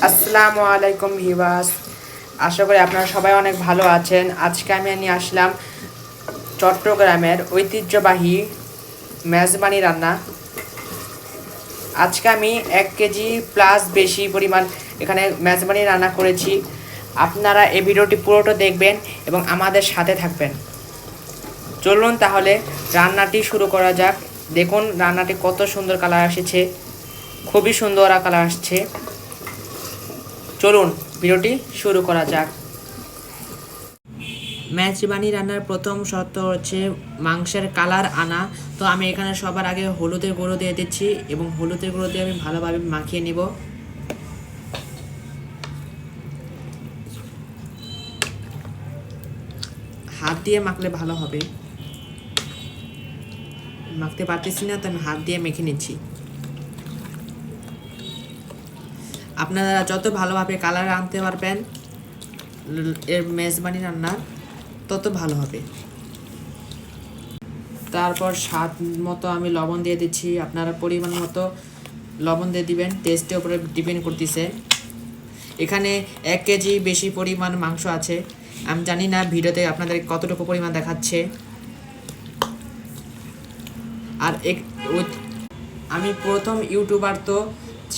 আসসালামু আলাইকুম ভিউয়ার্স, আশা করি আপনারা সবাই অনেক ভালো আছেন। আজকে আমি নিয়ে আসলাম চট্টগ্রামের ঐতিহ্যবাহী মেজবানি রান্না। আজকে আমি 1 কেজি প্লাস বেশি পরিমাণ এখানে মেজবানি রান্না করেছি। আপনারা এই ভিডিওটি পুরোটা দেখবেন এবং আমাদের সাথে থাকবেন। চলুন তাহলে রান্নাটি শুরু করা যাক। দেখুন রান্নাটি কত সুন্দর কালার এসেছে, খুবই সুন্দর কালার আসছে। চলুন ভিডিওটি শুরু করা যাক। মেজবানি রান্নার প্রথম শর্ত হচ্ছে মাংসের কালার আনা। তো আমি এখানে সবার আগে হলুদের গুঁড়ো দিয়ে দিচ্ছি এবং হলুদের গুঁড়ো দিয়ে আমি ভালোভাবে মাখিয়ে নিব। হাত দিয়ে মাখলে ভালো হবে, মাখতে পারতেছি না তো আমি হাত দিয়ে মেখে নিচ্ছি। আপনারা যত ভালোভাবে কালার আনতে পারবেন এর মেজবানি রান্না তত ভালো হবে। তারপর স্বাদ মতো আমি লবণ দিয়ে দিচ্ছি। আপনারা পরিমাণ মতো লবণ দিয়ে দিবেন, টেস্টের উপরে ডিপেন্ড করতেছে। এখানে 1 কেজি বেশি পরিমাণ মাংস আছে। আমি জানি না ভিডিওতে আপনাদের কতটুকু পরিমাণ দেখাচ্ছে। আর আমি প্রথম ইউটিউবার, তো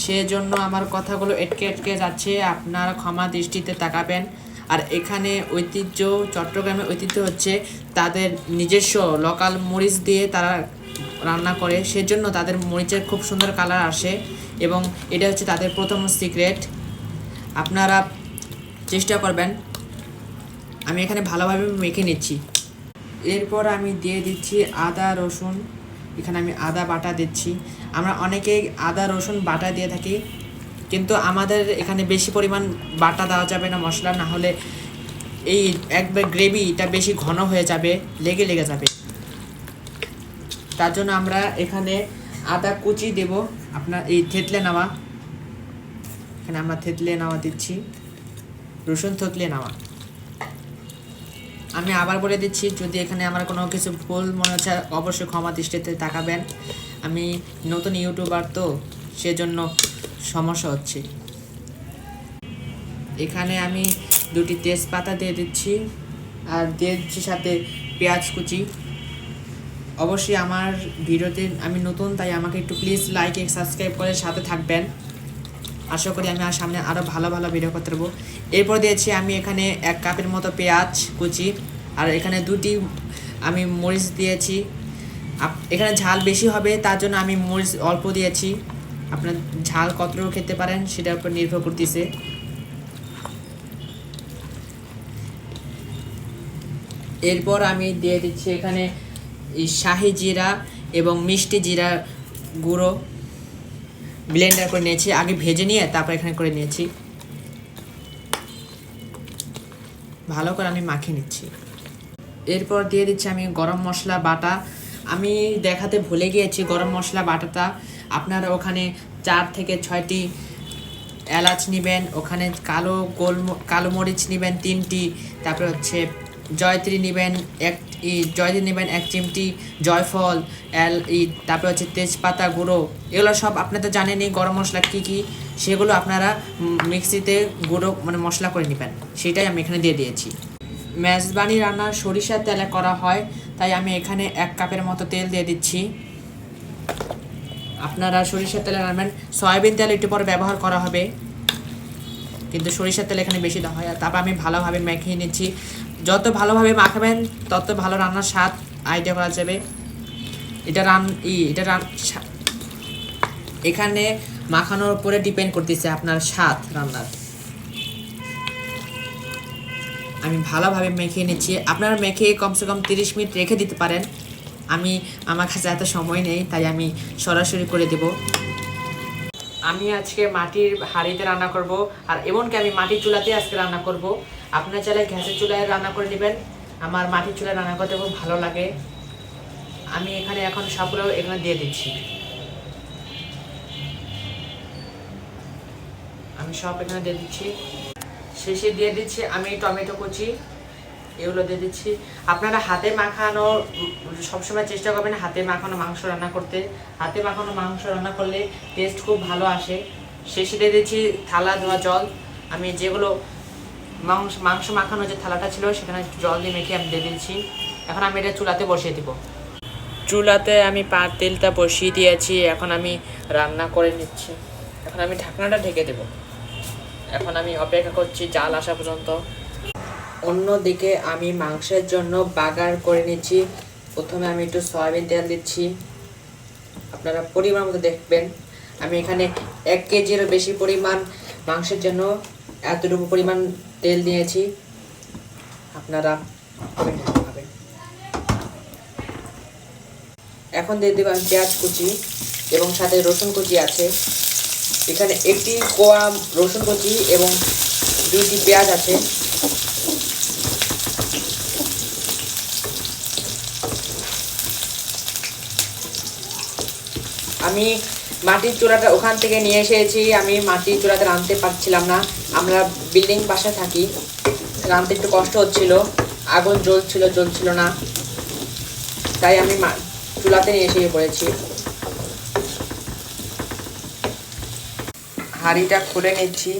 সেজন্য আমার কথাগুলো এটকে এটকে যাচ্ছে, আপনারা ক্ষমা দৃষ্টিতে তাকাবেন। আর এখানে চট্টগ্রামের ঐতিহ্য হচ্ছে তাদের নিজস্ব লোকাল মরিচ দিয়ে তারা রান্না করে, সেজন্য তাদের মরিচের খুব সুন্দর কালার আসে এবং এটা হচ্ছে তাদের প্রথম সিক্রেট। আপনারা চেষ্টা করবেন। আমি এখানে ভালোভাবে মেখে নিচ্ছি। এরপর আমি দিয়ে দিচ্ছি আদা রসুন। এখানে আমি আদা বাটা দিচ্ছি। আমরা অনেকেই আদা রসুন বাটা দিয়ে থাকি, কিন্তু আমাদের এখানে বেশি পরিমাণ বাটা দেওয়া যাবে না মশলা, না হলে এই একবার গ্রেভিটা বেশি ঘন হয়ে যাবে, লেগে যাবে। তার জন্য আমরা এখানে আদা কুচি দেব। আপনার এই থেতলে নেওয়া, এখানে আমরা থেতলে নেওয়া দিচ্ছি, রসুন থেতলে নেওয়া। আমি আবার বলে দিচ্ছি, যদি এখানে আমার কোনো কিছু ভুল মনে হচ্ছে অবশ্যই ক্ষমা দৃষ্টিতে তাকাবেন। আমি নতুন ইউটিউবার, তো সেজন্য সমস্যা হচ্ছে। এখানে আমি 2টি তেজপাতা দিয়ে দিচ্ছি আর দিয়ে দিচ্ছি সাথে পেঁয়াজ কুচি। অবশ্যই আমার ভিডিওতে আমি নতুন, তাই আমাকে একটু প্লিজ লাইক এবং সাবস্ক্রাইব করে সাথে থাকবেন। আশা করি আমি সামনে আরও ভালো ভালো ভিডিও করতে পারবো। এরপর দিয়েছি আমি এখানে 1 কাপের মতো পেঁয়াজ কুচি, আর এখানে 2টি আমি মরিচ দিয়েছি। এখানে ঝাল বেশি হবে, তার জন্য আমি মরিচ অল্প দিয়েছি। আপনার ঝাল কতটুকু খেতে পারেন সেটার উপর নির্ভর করতেছে। এরপর আমি দিয়ে দিচ্ছি এখানে শাহি জিরা এবং মিষ্টি জিরা গুঁড়ো ব্লেন্ডার করে নিয়েছি, আগে ভেজে নিয়ে তারপর এখানে করে নিয়েছি। ভালো করে আমি মাখিয়ে নিচ্ছি। এরপর দিয়ে দিচ্ছি আমি গরম মশলা বাটা। আমি দেখাতে ভুলে গিয়েছি গরম মশলা বাটাটা। আপনারা ওখানে 4 থেকে 6টি এলাচ নেবেন, ওখানে কালো মরিচ নেবেন 3টি, তারপর হচ্ছে জয়ত্রী নেবেন 1 চিমটি, জয়ফল তারপর হচ্ছে তেজপাতা গুঁড়ো। এগুলো সব আপনারা জানেনই গরম মশলা কী কী, সেগুলো আপনারা মিক্সিতে গুঁড়ো মানে মশলা করে নেবেন, সেটাই আমি এখানে দিয়ে দিয়েছি। মেজবানি রান্না সরিষার তেলে করা হয়, তাই আমি এখানে 1 কাপের মতো তেল দিয়ে দিচ্ছি। আপনারা সরিষার তেলে রান্নাবেন, সয়াবিন তেল একটু পরে ব্যবহার করা হবে, কিন্তু সরিষার তেল এখানে বেশি দেওয়া হয়। তারপর আমি ভালোভাবে মাখিয়ে নিচ্ছি। যত ভালোভাবে মাখাবেন তত ভালো রান্নার স্বাদ আইডিয়া করা যাবে। এখানে মাখানোর উপরে ডিপেন্ড করতেছে আপনার স্বাদ রান্নার। আমি ভালোভাবে মেখে নিচ্ছি। আপনারা মেখে কমসে কম 30 মিনিট রেখে দিতে পারেন। আমার কাছে এত সময় নেই, তাই আমি সরাসরি করে দেব। আমি আজকে মাটির হাঁড়িতে রান্না করব, আর এমনকি আমি মাটির চুলাতে আজকে রান্না করব। আপনারা চাইলে গ্যাসের চুলায় রান্না করে নেবেন। আমার মাটির চুলায় রান্না করতে খুব ভালো লাগে। আমি এখানে এখন সবগুলো এখানে দিয়ে দিচ্ছি। আমি সব এখানে দিয়ে দিচ্ছি। শেষে দিয়ে দিচ্ছি আমি টমেটো কুচি, এগুলো দিয়ে দিচ্ছি। আপনারা হাতে মাখানো সবসময় চেষ্টা করবেন হাতে মাখানো মাংস রান্না করতে। হাতে মাখানো মাংস রান্না করলে টেস্ট খুব ভালো আসে। শেষে দিয়ে দিচ্ছি থালা ধোয়া জল। আমি যেগুলো মাংস মাখানো যে থালাটা ছিল সেখানে জল দিয়ে মেখে আমি দিয়ে দিচ্ছি। এখন আমি এটা চুলাতে বসিয়ে দিব। চুলাতে আমি তেলটা বসিয়ে দিয়েছি, এখন আমি রান্না করে নিচ্ছি। এখন আমি ঢাকনাটা ঢেকে দেব। এখন আমি অপেক্ষা করছি জাল আসা পর্যন্ত। অন্যদিকে আমি মাংসের জন্য বাগার করে নিচ্ছি। প্রথমে আমি একটু সয়াবিন তেল দিচ্ছি, আপনারা পরিমাণ মতো দেখবেন। আমি এখানে 1 কেজিরও বেশি পরিমাণ মাংসের জন্য এতটুকু পরিমাণ তেল দিয়েছি, আপনারা খাবেন। এখন দিয়ে দেব আমি পেঁয়াজ কুচি এবং সাথে রসুন কুচি আছে। এখানে 1টি কোয়া রসুন কুচি এবং 2টি পেঁয়াজ আছে। আমি মাটির চুলাটা ওখান থেকে নিয়ে এসেছি। আমি মাটির চুলাতে রাঁধতে পারছিলাম না, আমরা বিল্ডিং বাসায় থাকি, রাঁধতে একটু কষ্ট হচ্ছিল, আগুন জ্বলছিল না, তাই আমি চুলাতে নিয়ে এসে পড়েছি। হাঁড়িটা খুলে নিচ্ছি,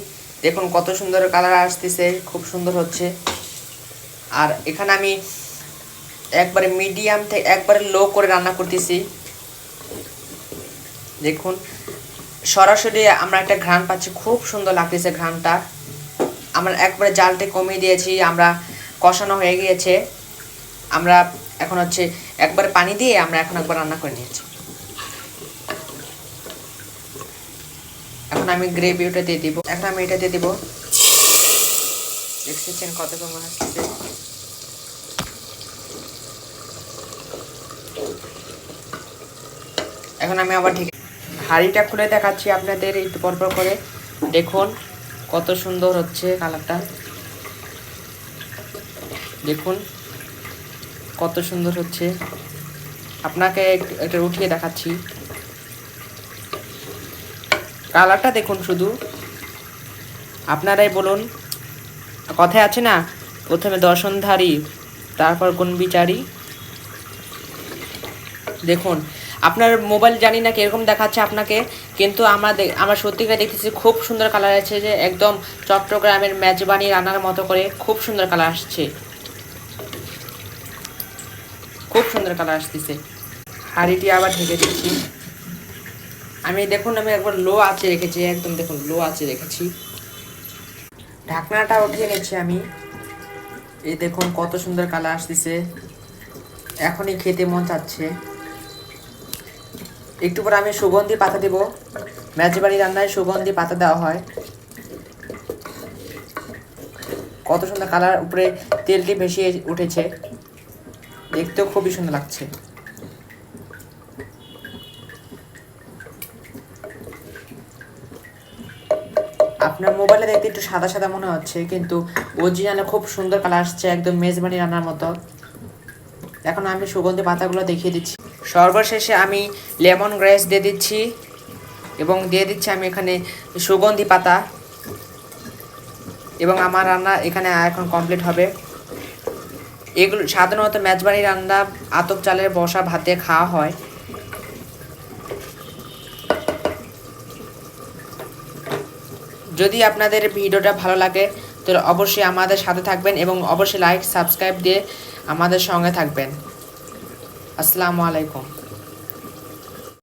দেখুন কত সুন্দর কালার আসতেছে, খুব সুন্দর হচ্ছে। আর এখানে আমি একবারে মিডিয়াম থেকে একবারে লো করে রান্না করতেছি। দেখুন সরাসরি আমরা একটা ঘ্রাণ পাচ্ছি, খুব সুন্দর লাগতেছে ঘ্রাণটা। আমরা একবারে জালটা কমিয়ে দিয়েছি, আমরা কষানো হয়ে গিয়েছে। আমরা এখন হচ্ছে একবারে পানি দিয়ে আমরা এখন একবার রান্না করে নিয়েছি। এখন আমি গ্রেভিটা দিয়ে দিব। এখন আমি এটা দিয়ে দিব। দেখছেন কত কেমন আসছে। এখন আমি আবার ঠিক হাঁড়িটা খুলে দেখাচ্ছি আপনাদের একটু পরপর করে। দেখুন কত সুন্দর হচ্ছে কালারটা, দেখুন কত সুন্দর হচ্ছে। আপনাকে একটা উঠিয়ে দেখাচ্ছি, কালারটা দেখুন শুধু। আপনারাই বলুন, কথায় আছে না, প্রথমে দর্শনধারী তারপর গুণবিচারী। দেখুন আপনার মোবাইল জানি না কিরকম দেখাচ্ছে আপনাকে, কিন্তু আমরা সত্যিকার দেখতেছি খুব সুন্দর কালার আছে, যে একদম চট্টগ্রামের মেজবানি রান্নার মতো করে খুব সুন্দর কালার আসছে, খুব সুন্দর কালার আসতেছে। হাঁড়িটি আবার ঢেকে দিচ্ছি আমি। দেখুন আমি একবার লো আঁচে রেখেছি, একদম দেখুন লো আঁচে রেখেছি। ঢাকনাটা উঠিয়ে নিচ্ছি আমি। এই দেখুন কত সুন্দর কালার আসতেছে, এখনই খেতে মন চাচ্ছে। একটু পরে আমি সুগন্ধি পাতা দেব, মেজবানি রান্নায় সুগন্ধি পাতা দেওয়া হয়। কত সুন্দর কালার, উপরে তেলটি ভেসে উঠেছে, দেখতেও খুবই সুন্দর লাগছে। আপনার মোবাইলে দেখতে একটু সাদা সাদা মনে হচ্ছে, কিন্তু অরিজিনালে খুব সুন্দর কালার আসছে, একদম মেজবানি রান্নার মতো। এখন আমি সুগন্ধি পাতাগুলো দেখিয়ে দিচ্ছি। সর্বশেষে আমি লেমন গ্রাস দিয়ে দিচ্ছি এবং দিয়ে দিচ্ছি আমি এখানে সুগন্ধি পাতা, এবং আমার রান্না এখানে এখন কমপ্লিট হবে। এগুলো সাধারণত মেজবানি রান্না আতপ চালের বসা ভাতে খাওয়া হয়। যদি আপনাদের ভিডিওটা ভালো লাগে তাহলে অবশ্যই আমাদের সাথে থাকবেন এবং অবশ্যই লাইক সাবস্ক্রাইব দিয়ে আমাদের সঙ্গে থাকবেন। আসসালামু আলাইকুম।